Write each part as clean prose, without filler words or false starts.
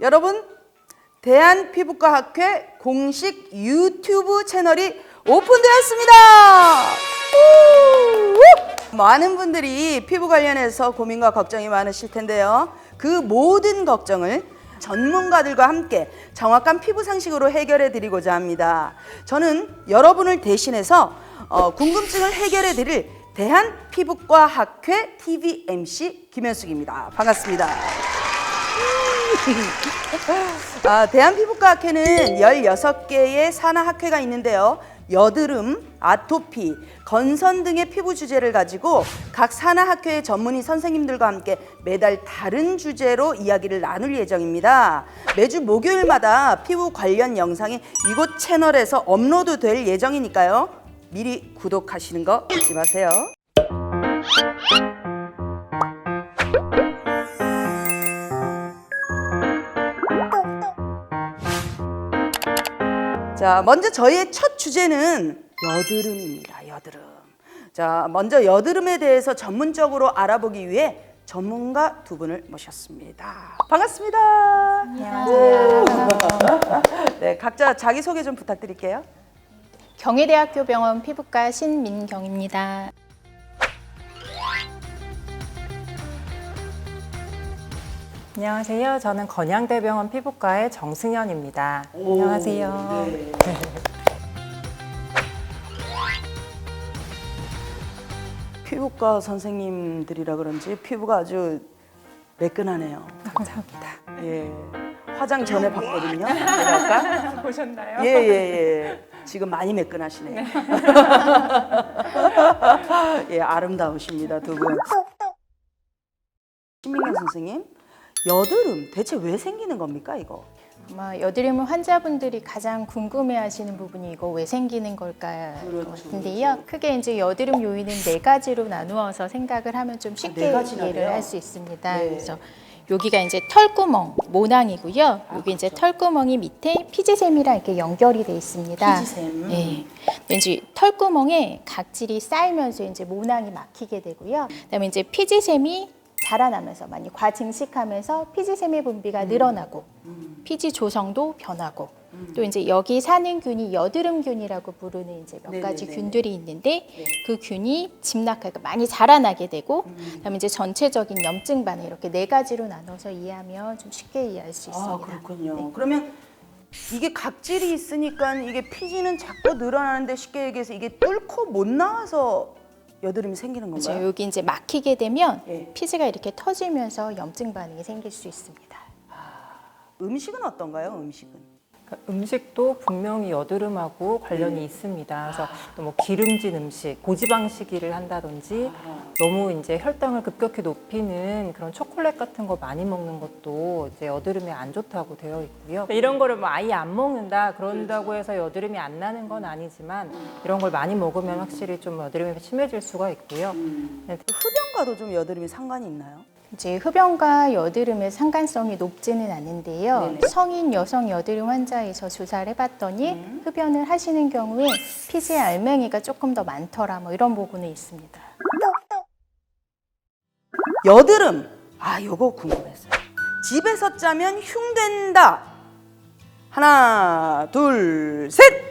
여러분, 대한피부과학회 공식 유튜브 채널이 오픈되었습니다. 많은 분들이 피부 관련해서 고민과 걱정이 많으실 텐데요. 그 모든 걱정을 전문가들과 함께 정확한 피부 상식으로 해결해 드리고자 합니다. 저는 여러분을 대신해서 궁금증을 해결해 드릴 대한피부과학회 TV MC 김현숙입니다. 반갑습니다. 대한피부과학회는 16개의 산하학회가 있는데요. 여드름, 아토피, 건선 등의 피부 주제를 가지고 각 산하학회의 전문의 선생님들과 함께 매달 다른 주제로 이야기를 나눌 예정입니다. 매주 목요일마다 피부 관련 영상이 이곳 채널에서 업로드 될 예정이니까요. 미리 구독하시는 거 잊지 마세요. 자, 먼저 저희의 첫 주제는 여드름입니다. 여드름. 자, 먼저 여드름에 대해서 전문적으로 알아보기 위해 전문가 두 분을 모셨습니다. 반갑습니다. 안녕하세요. 네, 각자 자기소개 좀 부탁드릴게요. 경희대학교 병원 피부과 신민경입니다. 안녕하세요. 저는 건양대병원 피부과의 정승현입니다. 안녕하세요. 네. 피부과 선생님들이라 그런지 피부가 아주 매끈하네요. 감사합니다. 예, 화장 전에 봤거든요. 제가 아까. 보셨나요? 예. 지금 많이 매끈하시네요. 네. 예, 아름다우십니다, 두 분. 신민경 선생님, 여드름 대체 왜 생기는 겁니까, 이거? 아마 여드름은 환자분들이 가장 궁금해하시는 부분이 이거 왜 생기는 걸까 같은데요. 크게 이제 여드름 요인은 4가지로 나누어서 생각을 하면 좀 쉽게 이해를 할 수 있습니다. 네. 그래서 여기가 이제 털구멍, 모낭이고요. 여기 이제 털구멍이 밑에 피지샘이랑 이렇게 연결이 돼 있습니다. 피지샘. 네. 왠지 털구멍에 각질이 쌓이면서 이제 모낭이 막히게 되고요. 그다음에 이제 피지샘이 자라나면서 많이 과증식하면서 피지샘의 분비가 늘어나고 피지 조성도 변하고 또 이제 여기 사는 균이 여드름균이라고 부르는 이제 몇 가지 네네네. 균들이 있는데 그 균이 집락하고 많이 자라나게 되고 그다음에 이제 전체적인 염증 반응 이렇게 4가지로 나눠서 이해하면 좀 쉽게 이해할 수 있습니다. 아, 그렇군요. 네. 그러면 이게 각질이 있으니까 이게 피지는 자꾸 늘어나는데 쉽게 얘기해서 이게 뚫고 못 나와서 여드름이 생기는 그래서 건가요? 여기 이제 막히게 되면 예. 피지가 이렇게 터지면서 염증 반응이 생길 수 있습니다. 음식은 어떤가요? 음식은? 음식도 분명히 여드름하고 관련이 있습니다. 그래서 또 뭐 기름진 음식, 고지방식이를 한다든지 너무 이제 혈당을 급격히 높이는 그런 초콜릿 같은 거 많이 먹는 것도 이제 여드름에 안 좋다고 되어 있고요. 이런 거를 뭐 아예 안 먹는다 그런다고 해서 여드름이 안 나는 건 아니지만 이런 걸 많이 먹으면 확실히 좀 여드름이 심해질 수가 있고요. 네. 흡연과도 좀 여드름이 상관이 있나요? 이제 흡연과 여드름의 상관성이 높지는 않은데요. 네네. 성인 여성 여드름 환자에서 조사를 해봤더니 흡연을 하시는 경우에 피지의 알맹이가 조금 더 많더라 뭐 이런 보고는 있습니다. 여드름. 요거 궁금했어요. 집에서 짜면 흉된다. 하나, 둘, 셋.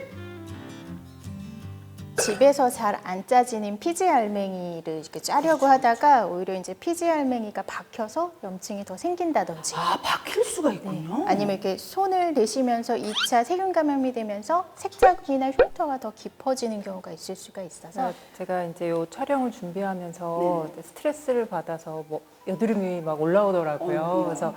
집에서 잘 안 짜지는 피지 알맹이를 이렇게 짜려고 하다가 오히려 이제 피지 알맹이가 박혀서 염증이 더 생긴다든지 박힐 수가 있군요. 아니면 이렇게 손을 대시면서 2차 세균 감염이 되면서 색자국이나 흉터가 더 깊어지는 경우가 있을 수가 있어서 제가 이제 요 촬영을 준비하면서 스트레스를 받아서 뭐 여드름이 막 올라오더라고요. 그래서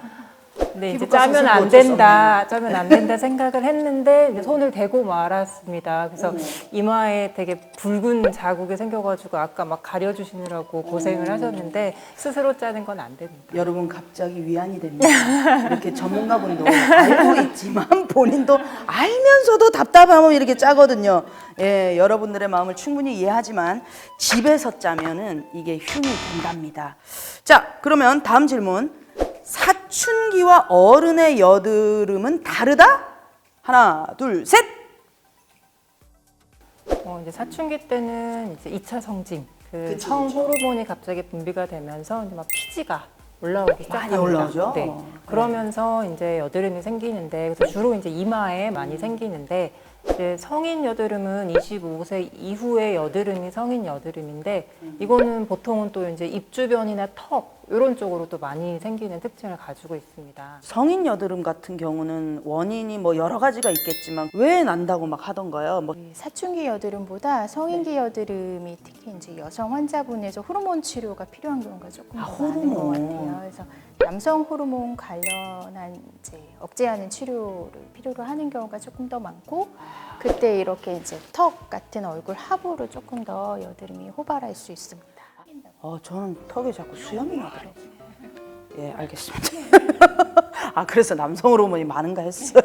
근데 이제 피부과 짜면 안 선생님 된다, 짜면 안 된다 생각을 했는데 이제 손을 대고 말았습니다. 그래서 이마에 되게 붉은 자국이 생겨가지고 아까 막 가려주시느라고 고생을 하셨는데 스스로 짜는 건 안 됩니다. 여러분 갑자기 위안이 됩니다. 이렇게 전문가분도 알고 있지만 본인도 알면서도 답답하면 이렇게 짜거든요. 예, 여러분들의 마음을 충분히 이해하지만 집에서 짜면은 이게 흉이 된답니다. 자, 그러면 다음 질문. 사춘기와 어른의 여드름은 다르다? 하나, 둘, 셋! 이제 사춘기 때는 이제 2차 성징, 그 그쵸, 성 그쵸. 호르몬이 갑자기 분비가 되면서 이제 막 피지가 올라오기 많이 시작합니다. 올라오죠? 네. 그러면서 이제 여드름이 생기는데, 그래서 주로 이제 이마에 많이 생기는데, 이제 성인 여드름은 25세 이후의 여드름이 성인 여드름인데, 이거는 보통은 또 이제 입 주변이나 턱 이런 쪽으로 또 많이 생기는 특징을 가지고 있습니다. 성인 여드름 같은 경우는 원인이 뭐 여러 가지가 있겠지만 왜 난다고 막 하던가요? 뭐 사춘기 여드름보다 성인기 여드름이 특히 이제 여성 환자분에서 호르몬 치료가 필요한 경우가 조금 더 많은 것 같아요. 그래서 남성 호르몬 관련한 이제 억제하는 치료를 필요로 하는 경우가 조금 더 많고, 그때 이렇게 이제 턱 같은 얼굴 하부로 조금 더 여드름이 호발할 수 있습니다. 저는 턱에 자꾸 수염이 나더라고요. 예, 알겠습니다. 아, 그래서 남성 호르몬이 많은가 했어요.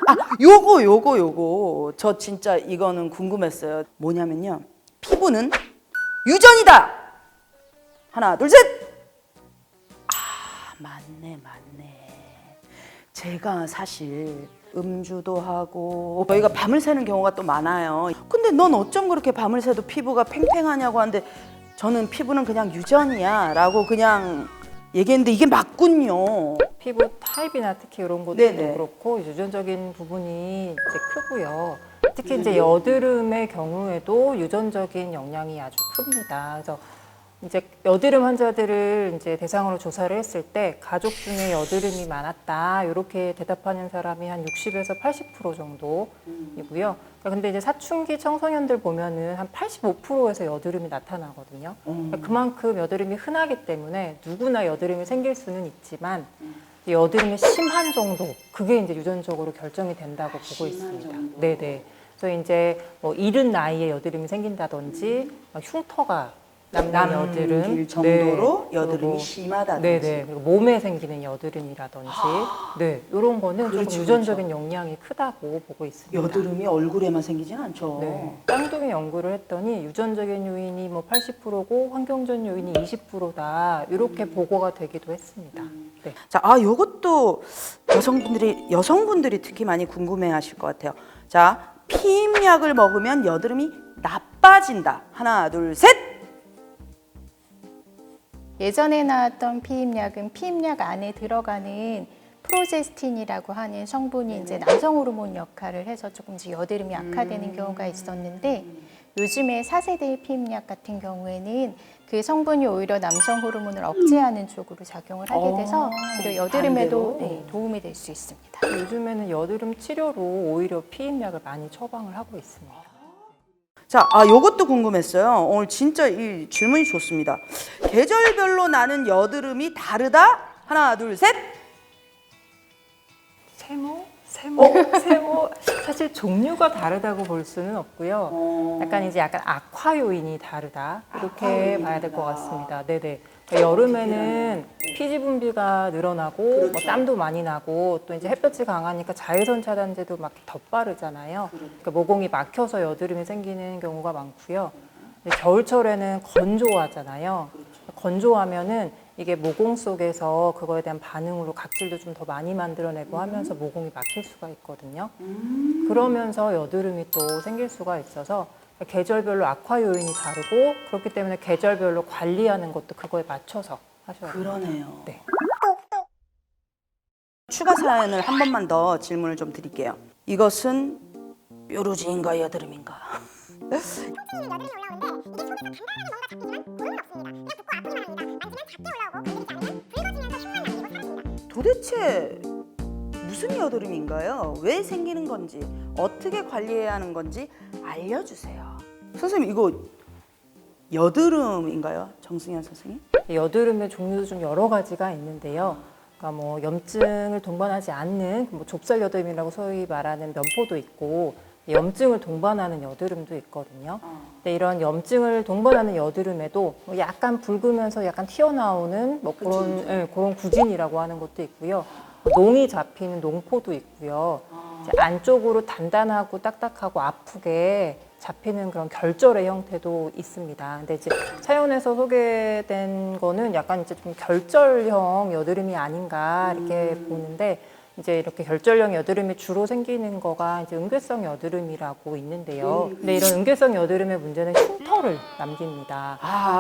아, 요거. 저 진짜 이거는 궁금했어요. 뭐냐면요. 피부는 유전이다! 하나, 둘, 셋! 아, 맞네. 제가 사실 음주도 하고 저희가 밤을 새는 경우가 또 많아요. 근데 넌 어쩜 그렇게 밤을 새도 피부가 팽팽하냐고 하는데 저는 피부는 그냥 유전이야 라고 그냥 얘기했는데 이게 맞군요. 피부 타입이나 특히 이런 것도 네네. 그렇고 유전적인 부분이 이제 크고요. 특히 이제 여드름의 경우에도 유전적인 영향이 아주 큽니다. 그래서 이제 여드름 환자들을 이제 대상으로 조사를 했을 때 가족 중에 여드름이 많았다 이렇게 대답하는 사람이 한 60에서 80% 정도이고요. 근데 이제 사춘기 청소년들 보면은 한 85%에서 여드름이 나타나거든요. 그만큼 여드름이 흔하기 때문에 누구나 여드름이 생길 수는 있지만 여드름의 심한 정도, 그게 이제 유전적으로 결정이 된다고 보고 있습니다. 정도. 네네. 그래서 이제 뭐 이른 나이에 여드름이 생긴다든지 막 흉터가 남는 여드름, 남길 정도로 네. 여드름이 그리고 심하다든지. 네네. 그리고 몸에 생기는 여드름이라든지, 네, 이런 거는 그렇죠, 조금 유전적인 영향이 크다고 보고 있습니다. 여드름이 얼굴에만 생기진 않죠. 네. 쌍둥이 연구를 했더니 유전적인 요인이 뭐 80%고 환경적 요인이 20%다 이렇게 보고가 되기도 했습니다. 네. 자, 요것도 여성분들이 특히 많이 궁금해하실 것 같아요. 자, 피임약을 먹으면 여드름이 나빠진다. 하나, 둘, 셋. 예전에 나왔던 피임약은 피임약 안에 들어가는 프로제스틴이라고 하는 성분이 이제 남성 호르몬 역할을 해서 조금씩 여드름이 악화되는 경우가 있었는데, 요즘에 4세대 피임약 같은 경우에는 그 성분이 오히려 남성 호르몬을 억제하는 쪽으로 작용을 하게 돼서 오히려 여드름에도 반대로? 도움이 될 수 있습니다. 요즘에는 여드름 치료로 오히려 피임약을 많이 처방을 하고 있습니다. 자, 요것도 궁금했어요. 오늘 진짜 이 질문이 좋습니다. 계절별로 나는 여드름이 다르다? 하나, 둘, 셋. 세모. 사실 종류가 다르다고 볼 수는 없고요. 약간 악화 요인이 다르다 이렇게 봐야 될 것 같습니다. 네네. 그러니까 여름에는 피지 분비가 늘어나고 뭐 땀도 많이 나고 또 이제 햇볕이 강하니까 자외선 차단제도 막 덧바르잖아요. 그러니까 모공이 막혀서 여드름이 생기는 경우가 많고요. 근데 겨울철에는 건조하잖아요. 건조하면은 이게 모공 속에서 그거에 대한 반응으로 각질도 좀 더 많이 만들어내고 하면서 모공이 막힐 수가 있거든요. 그러면서 여드름이 또 생길 수가 있어서 계절별로 악화 요인이 다르고, 그렇기 때문에 계절별로 관리하는 것도 그거에 맞춰서 하셔야 돼요. 그러네요. 네. 추가 사연을 한 번만 더 질문을 좀 드릴게요. 이것은 뾰루지인가 여드름인가? 도대체 무슨 여드름인가요? 왜 생기는 건지, 어떻게 관리해야 하는 건지 알려주세요. 선생님, 이거 여드름인가요? 정승현 선생님? 여드름의 종류도 좀 여러 가지가 있는데요. 그러니까 뭐 염증을 동반하지 않는 뭐 좁쌀 여드름이라고 소위 말하는 면포도 있고, 염증을 동반하는 여드름도 있거든요. 근데 이런 염증을 동반하는 여드름에도 뭐 약간 붉으면서 약간 튀어나오는 뭐 그런 구진이라고 하는 것도 있고요. 농이 잡히는 농포도 있고요. 이제 안쪽으로 단단하고 딱딱하고 아프게 잡히는 그런 결절의 형태도 있습니다. 근데 이제 사연에서 소개된 거는 약간 이제 좀 결절형 여드름이 아닌가 이렇게 보는데, 이제 이렇게 결절형 여드름이 주로 생기는 거가 이제 응괴성 여드름이라고 있는데요. 근데 이런 응괴성 여드름의 문제는 흉터를 남깁니다.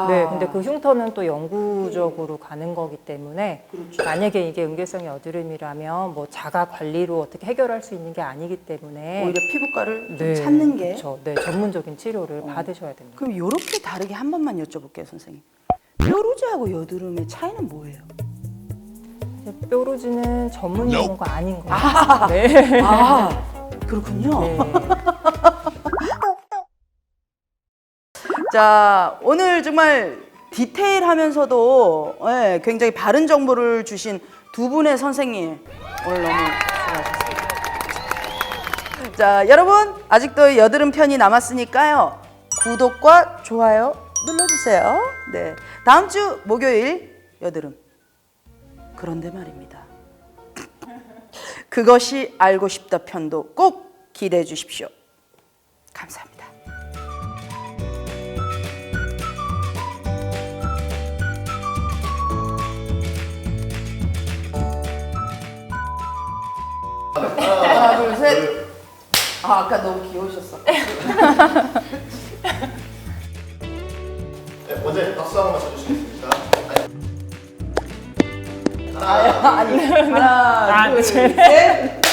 네, 근데 그 흉터는 또 영구적으로 가는 거기 때문에 만약에 이게 응괴성 여드름이라면 뭐 자가 관리로 어떻게 해결할 수 있는 게 아니기 때문에 오히려 피부과를 좀 네, 찾는 게. 그렇죠. 네, 전문적인 치료를 받으셔야 됩니다. 그럼 이렇게 다르게 한 번만 여쭤볼게요, 선생님. 뾰루지하고 여드름의 차이는 뭐예요? 뾰루지는 전문 용어가 아닌 거예요. 네. 아, 그렇군요. 네. 자, 오늘 정말 디테일하면서도 예, 굉장히 바른 정보를 주신 두 분의 선생님 오늘 너무 수고하셨습니다. 자, 여러분 아직도 여드름 편이 남았으니까요. 구독과 좋아요 눌러주세요. 네, 다음 주 목요일 여드름. 그런데 말입니다. 그것이 알고 싶다 편도 꼭 기대해 주십시오. 감사합니다. 하나, 둘, 셋. 아, 아까 너무 귀여우셨어. 네, 먼저 박수 한번 쳐주시겠습니까? 아니, 하나, 둘, 셋.